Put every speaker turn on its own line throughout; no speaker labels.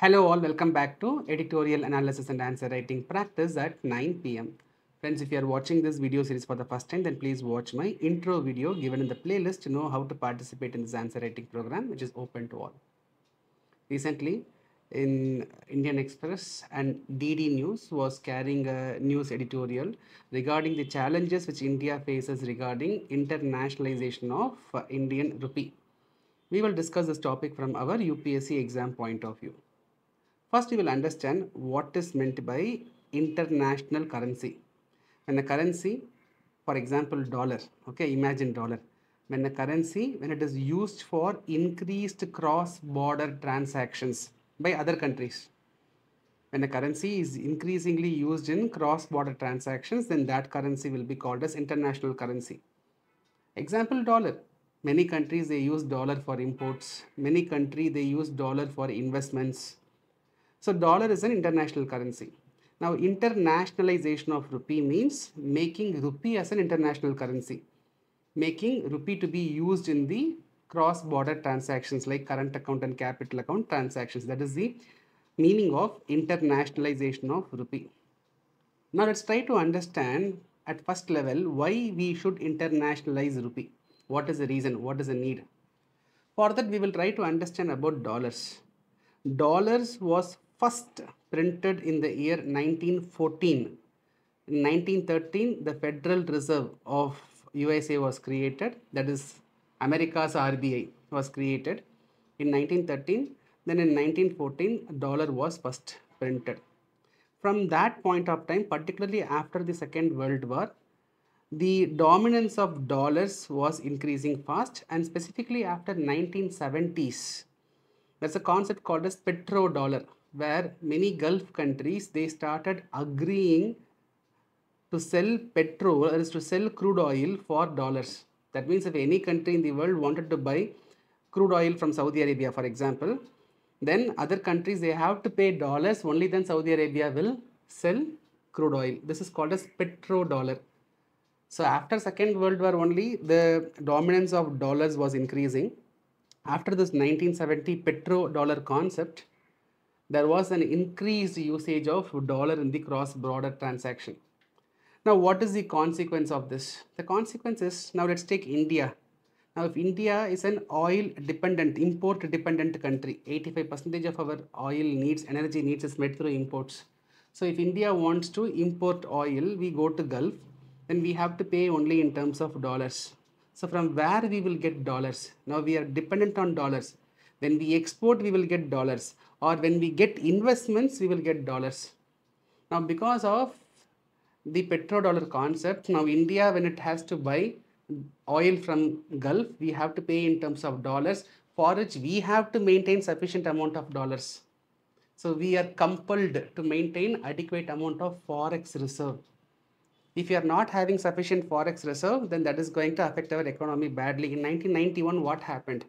Hello all, welcome back to Editorial Analysis and Answer Writing Practice at 9 p.m. Friends, if you are watching this video series for the first time, then please watch my intro video given in the playlist to know how to participate in this answer writing program, which is open to all. Recently, in Indian Express and DD News was carrying a news editorial regarding the challenges which India faces regarding internationalization of Indian rupee. We will discuss this topic from our UPSC exam point of view. First, we will understand what is meant by international currency. When a currency, for example, dollar, okay, imagine dollar. When a currency, when it is used for increased cross-border transactions by other countries. When a currency is increasingly used in cross-border transactions, then that currency will be called as international currency. Example, dollar. Many countries, they use dollar for imports. Many countries, they use dollar for investments. So dollar is an international currency. Now internationalization of rupee means making rupee as an international currency. Making rupee to be used in the cross-border transactions like current account and capital account transactions. That is the meaning of internationalization of rupee. Now let's try to understand at first level why we should internationalize rupee. What is the reason? What is the need? For that we will try to understand about dollars. Dollars was first printed in the year 1914. In 1913, the Federal Reserve of USA was created. That is America's RBI was created in 1913. Then in 1914, dollar was first printed. From that point of time, particularly after the Second World War, the dominance of dollars was increasing fast, and specifically after 1970s, there's a concept called as petrodollar, where many Gulf countries, they started agreeing to sell petrol, that is to sell crude oil for dollars. That means if any country in the world wanted to buy crude oil from Saudi Arabia, for example, then other countries, they have to pay dollars, only then Saudi Arabia will sell crude oil. This is called as petrodollar. So after Second World War only, the dominance of dollars was increasing. After this 1970 petrodollar concept, there was an increased usage of dollar in the cross-border transaction. Now, what is the consequence of this? The consequence is, now let's take India. Now, if India is an oil-dependent, import-dependent country, 85% of our oil needs, energy needs is met through imports. So, if India wants to import oil, we go to Gulf, then we have to pay only in terms of dollars. So, from where we will get dollars? Now, we are dependent on dollars. When we export, we will get dollars. Or when we get investments, we will get dollars. Now, because of the petrodollar concept, now India, when it has to buy oil from Gulf, we have to pay in terms of dollars, for which we have to maintain sufficient amount of dollars. So we are compelled to maintain adequate amount of forex reserve. If you are not having sufficient forex reserve, then that is going to affect our economy badly. In 1991, what happened?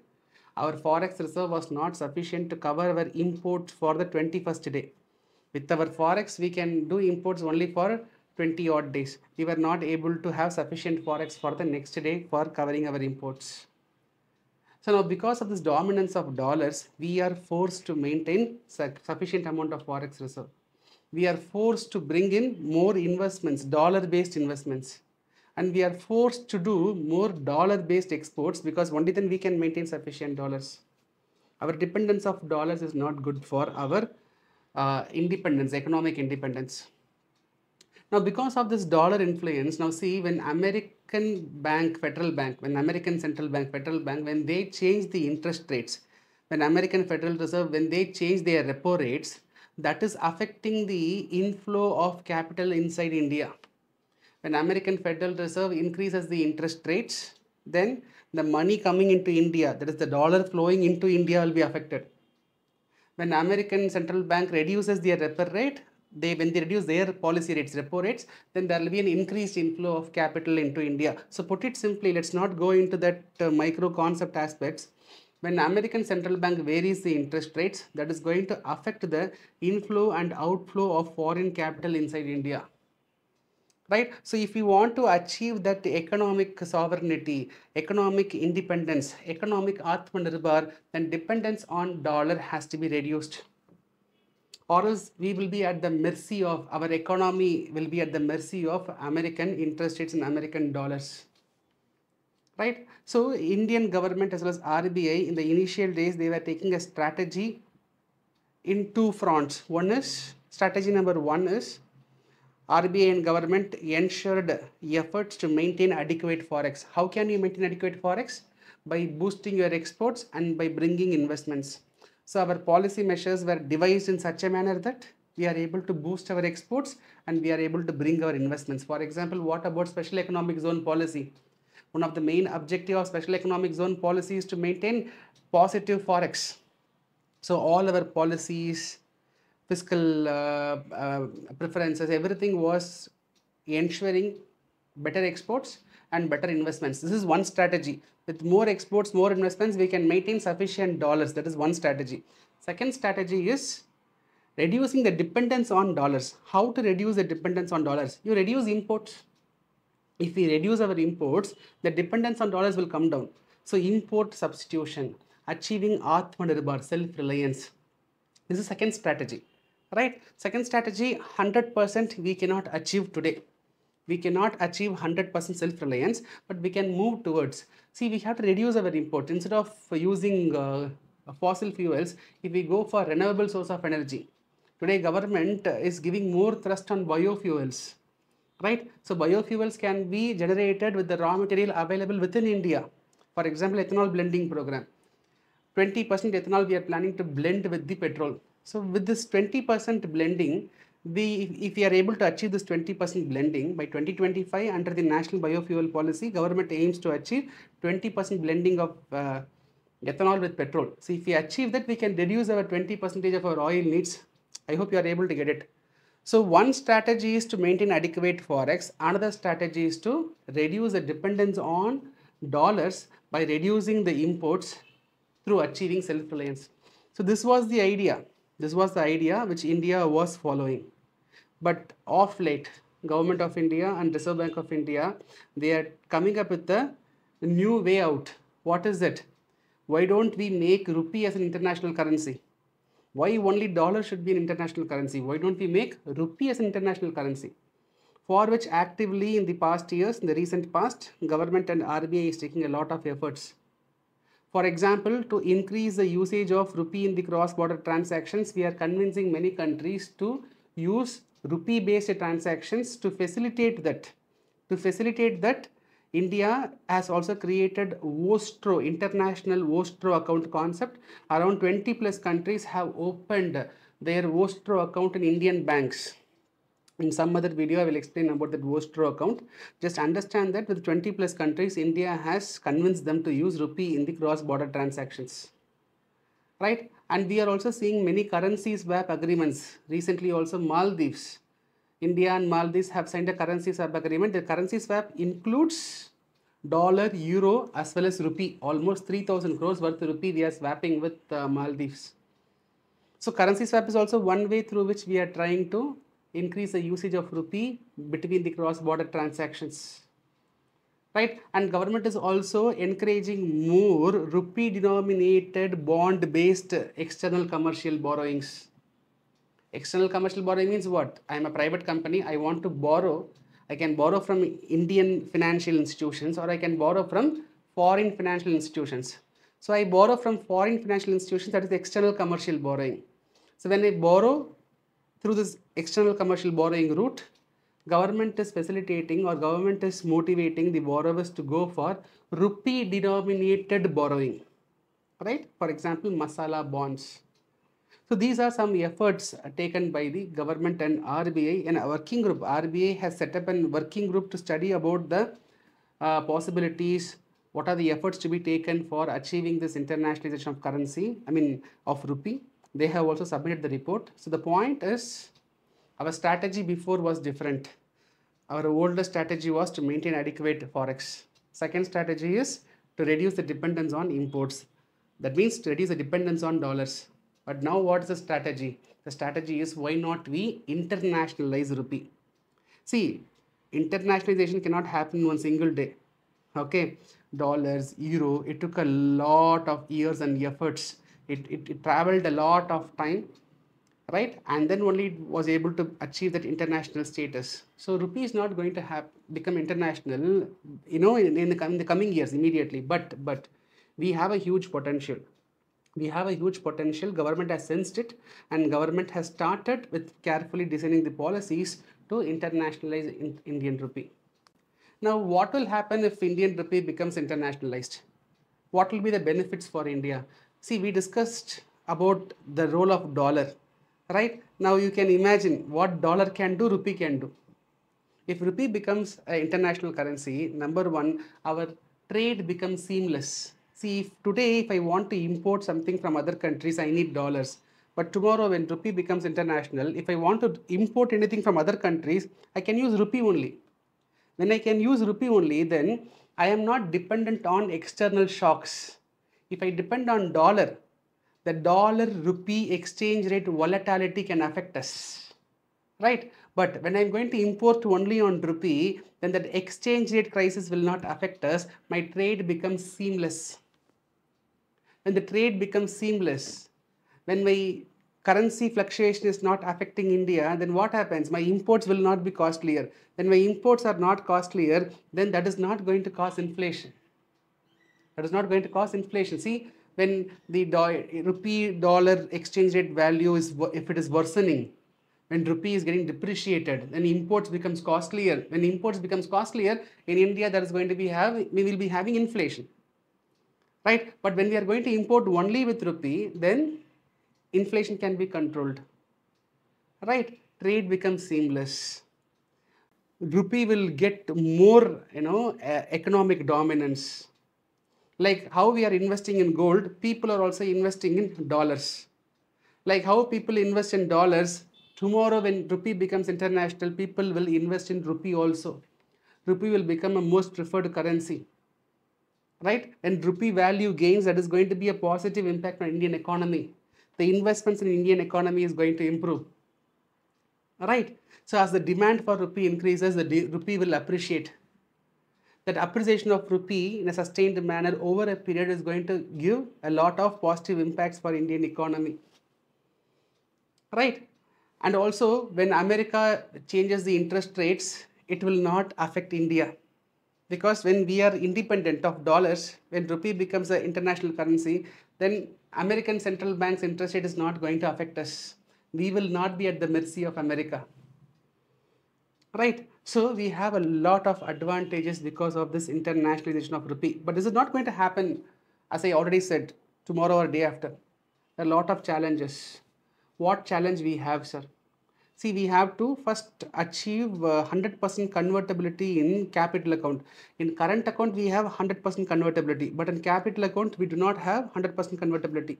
Our forex reserve was not sufficient to cover our imports for the 21st day. With our forex, we can do imports only for 20 odd days. We were not able to have sufficient forex for the next day for covering our imports. So now because of this dominance of dollars, we are forced to maintain sufficient amount of forex reserve. We are forced to bring in more investments, dollar-based investments. And we are forced to do more dollar-based exports because only then we can maintain sufficient dollars. Our dependence of dollars is not good for our independence, economic independence. Now, because of this dollar influence, now see when American bank, federal bank, when American central bank, federal bank, when they change the interest rates, when American Federal Reserve, when they change their repo rates, that is affecting the inflow of capital inside India. When American Federal Reserve increases the interest rates, then the money coming into India, that is the dollar flowing into India, will be affected. When American Central Bank reduces their repo rate, when they reduce their policy rates, repo rates, then there will be an increased inflow of capital into India. So put it simply, let's not go into that micro concept aspects. When American Central Bank varies the interest rates, that is going to affect the inflow and outflow of foreign capital inside India. Right? So if you want to achieve that economic sovereignty, economic independence, economic Atmanirbhar, then dependence on dollar has to be reduced. or else we will be at the mercy of, our economy will be at the mercy of American interest rates and American dollars. Right? So Indian government as well as RBI in the initial days, they were taking a strategy in two fronts. Strategy number one is RBI and government ensured efforts to maintain adequate forex. How can you maintain adequate forex? By boosting your exports and by bringing investments. So our policy measures were devised in such a manner that we are able to boost our exports and we are able to bring our investments. For example, what about special economic zone policy? One of the main objectives of special economic zone policy is to maintain positive forex. So all our policies, fiscal preferences, everything was ensuring better exports and better investments. This is one strategy. With more exports, more investments, we can maintain sufficient dollars. That is one strategy. Second strategy is reducing the dependence on dollars. How to reduce the dependence on dollars? You reduce imports. If we reduce our imports, the dependence on dollars will come down. So import substitution, achieving Atmanirbhar, self-reliance. This is second strategy, right? Second strategy, 100% we cannot achieve today. We cannot achieve 100% self-reliance, but we can move towards. See, we have to reduce our import. Instead of using fossil fuels, if we go for renewable source of energy. Today, government is giving more thrust on biofuels. Right? So biofuels can be generated with the raw material available within India. For example, ethanol blending program. 20% ethanol we are planning to blend with the petrol. So with this 20% blending, if we are able to achieve this 20% blending by 2025 under the National Biofuel Policy, government aims to achieve 20% blending of ethanol with petrol. So if we achieve that, we can reduce our 20% of our oil needs. I hope you are able to get it. So one strategy is to maintain adequate forex. Another strategy is to reduce the dependence on dollars by reducing the imports through achieving self-reliance. So this was the idea. This was the idea which India was following. But of late, Government of India and Reserve Bank of India, they are coming up with a new way out. What is it? Why don't we make rupee as an international currency? Why only dollar should be an international currency? Why don't we make rupee as an international currency? For which actively in the past years, in the recent past, government and RBI is taking a lot of efforts. For example, to increase the usage of rupee in the cross-border transactions, we are convincing many countries to use rupee-based transactions to facilitate that. To facilitate that, India has also created Vostro, international Vostro account concept. Around 20 plus countries have opened their Vostro account in Indian banks. In some other video, I will explain about that Vostro account. Just understand that with 20 plus countries, India has convinced them to use rupee in the cross-border transactions. Right? And we are also seeing many currency swap agreements. Recently also Maldives. India and Maldives have signed a currency swap agreement. The currency swap includes dollar, euro as well as rupee. Almost 3,000 crores worth of rupee we are swapping with Maldives. So currency swap is also one way through which we are trying to increase the usage of rupee between the cross-border transactions. Right? And government is also encouraging more rupee denominated bond-based external commercial borrowings. External commercial borrowing means what? I am a private company. I want to borrow. I can borrow from Indian financial institutions or I can borrow from foreign financial institutions. So I borrow from foreign financial institutions, that is external commercial borrowing. So when I borrow through this external commercial borrowing route, government is facilitating or government is motivating the borrowers to go for rupee denominated borrowing. Right? For example, masala bonds. So these are some efforts taken by the government and RBI and a working group. RBI has set up a working group to study about the possibilities, what are the efforts to be taken for achieving this internationalization of currency, of rupee. They have also submitted the report. So the point is, our strategy before was different. Our older strategy was to maintain adequate forex. Second strategy is to reduce the dependence on imports. That means to reduce the dependence on dollars. But now what is the strategy? The strategy is, why not we internationalize rupee? See, internationalization cannot happen in one single day. Okay, dollars, euro, it took a lot of years and efforts. It traveled a lot of time. right? And then only it was able to achieve that international status. So rupee is not going to have become international, in the coming years immediately. But we have a huge potential. We have a huge potential. Government has sensed it, and government has started with carefully designing the policies to internationalize Indian rupee. Now, what will happen if Indian rupee becomes internationalized? What will be the benefits for India? See, we discussed about the role of dollar, right? Now you can imagine what dollar can do, rupee can do. If rupee becomes an international currency, number one, our trade becomes seamless. See, if today if I want to import something from other countries, I need dollars. But tomorrow when rupee becomes international, if I want to import anything from other countries, I can use rupee only. When I can use rupee only, then I am not dependent on external shocks. If I depend on dollar, the dollar rupee exchange rate volatility can affect us, right? But when I'm going to import only on rupee, then that exchange rate crisis will not affect us. My trade becomes seamless. When the trade becomes seamless, when my currency fluctuation is not affecting India, then what happens? My imports will not be costlier. When my imports are not costlier, then that is not going to cause inflation. That is not going to cause inflation. See, when the rupee dollar exchange rate value is, if it is worsening, when rupee is getting depreciated, then imports becomes costlier. When imports becomes costlier, in India that is going to be we will be having inflation. Right? But when we are going to import only with rupee, then inflation can be controlled. Right? Trade becomes seamless. Rupee will get more, economic dominance. Like how we are investing in gold, people are also investing in dollars. Like how people invest in dollars, tomorrow when rupee becomes international, people will invest in rupee also. Rupee will become a most preferred currency. Right? And rupee value gains, that is going to be a positive impact on Indian economy. The investments in Indian economy is going to improve. Right? So as the demand for rupee increases, the rupee will appreciate. That appreciation of rupee in a sustained manner over a period is going to give a lot of positive impacts for Indian economy. Right? And also when America changes the interest rates, it will not affect India. Because when we are independent of dollars, when rupee becomes an international currency, then American central bank's interest rate is not going to affect us. We will not be at the mercy of America. Right? So we have a lot of advantages because of this internationalization of rupee. But this is not going to happen, as I already said, tomorrow or day after. There are a lot of challenges. What challenge we have, sir? See, we have to first achieve 100% convertibility in capital account. In current account, we have 100% convertibility, but in capital account, we do not have 100% convertibility.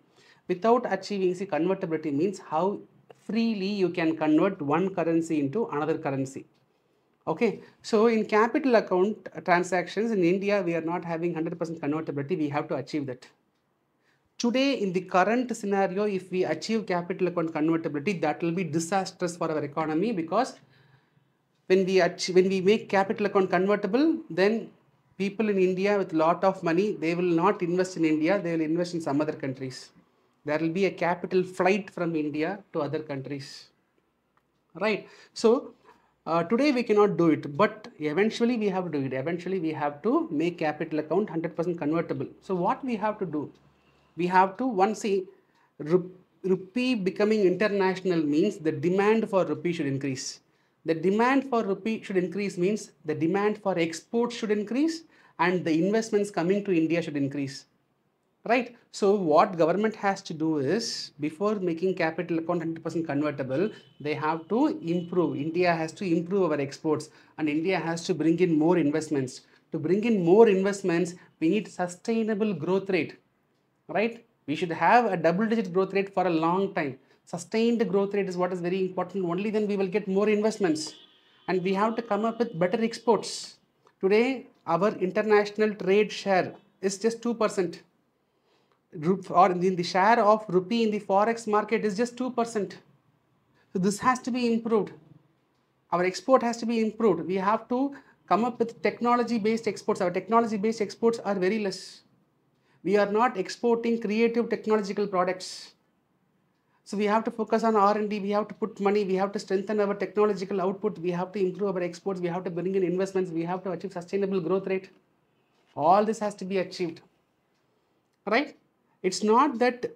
Without achieving, see, convertibility means how freely you can convert one currency into another currency. Okay, so in capital account transactions in India, we are not having 100% convertibility. We have to achieve that. Today, in the current scenario, if we achieve capital account convertibility, that will be disastrous for our economy, because when we make capital account convertible, then people in India with lot of money, they will not invest in India, they will invest in some other countries. There will be a capital flight from India to other countries. Right? So, today we cannot do it, but eventually we have to do it. Eventually we have to make capital account 100% convertible. So what we have to do? We have to see rupee becoming international means the demand for rupee should increase. The demand for rupee should increase means the demand for exports should increase and the investments coming to India should increase. Right? So what government has to do is, before making capital account 100% convertible, they have to improve. India has to improve our exports and India has to bring in more investments. To bring in more investments, we need sustainable growth rate. Right? We should have a double-digit growth rate for a long time. Sustained growth rate is what is very important. Only then we will get more investments. And we have to come up with better exports. Today, our international trade share is just 2%. Or in the share of rupee in the forex market is just 2%. So this has to be improved. Our export has to be improved. We have to come up with technology-based exports. Our technology-based exports are very less. We are not exporting creative technological products. So we have to focus on R&D, we have to put money, we have to strengthen our technological output, we have to improve our exports, we have to bring in investments, we have to achieve sustainable growth rate. All this has to be achieved, right? It's not that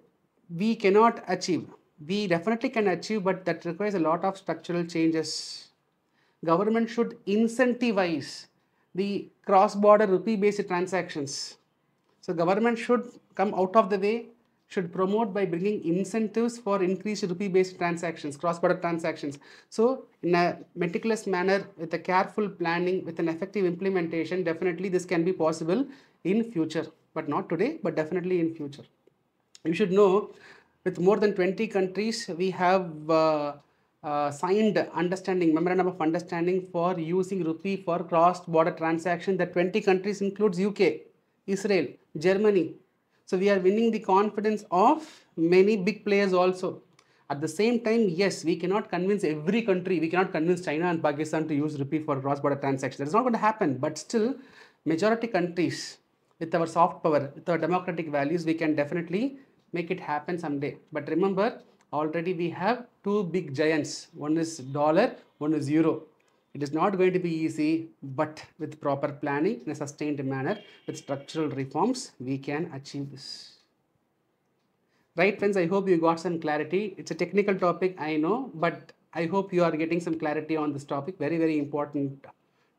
we cannot achieve. We definitely can achieve, but that requires a lot of structural changes. Government should incentivize the cross-border rupee-based transactions. So government should come out of the way, should promote by bringing incentives for increased rupee-based transactions, cross-border transactions. So in a meticulous manner, with a careful planning, with an effective implementation, definitely this can be possible in future, but not today, but definitely in future. You should know, with more than 20 countries, we have signed memorandum of understanding for using rupee for cross-border transaction. The 20 countries includes UK, Israel, Germany. So we are winning the confidence of many big players also. At the same time, yes, we cannot convince every country. We cannot convince China and Pakistan to use rupee for cross-border transactions. That is not going to happen. But still, majority countries, with our soft power, with our democratic values, we can definitely make it happen someday. But remember, already we have two big giants. One is dollar, one is euro. It is not going to be easy, but with proper planning in a sustained manner, with structural reforms, we can achieve this. Right, friends, I hope you got some clarity. It's a technical topic, I know, but I hope you are getting some clarity on this topic. Very, very important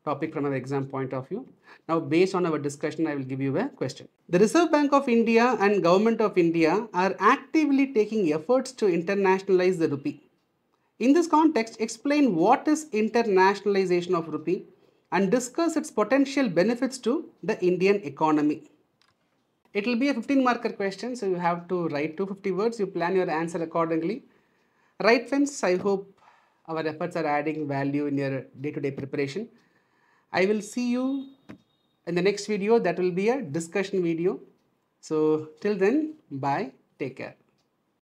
topic from our exam point of view. Now, based on our discussion, I will give you a question. The Reserve Bank of India and Government of India are actively taking efforts to internationalize the rupee. In this context, explain what is internationalization of rupee and discuss its potential benefits to the Indian economy. It will be a 15 marker question, so you have to write 250 words. You plan your answer accordingly. Right, friends, I hope our efforts are adding value in your day-to-day preparation. I will see you in the next video. That will be a discussion video. So till then, bye. Take care.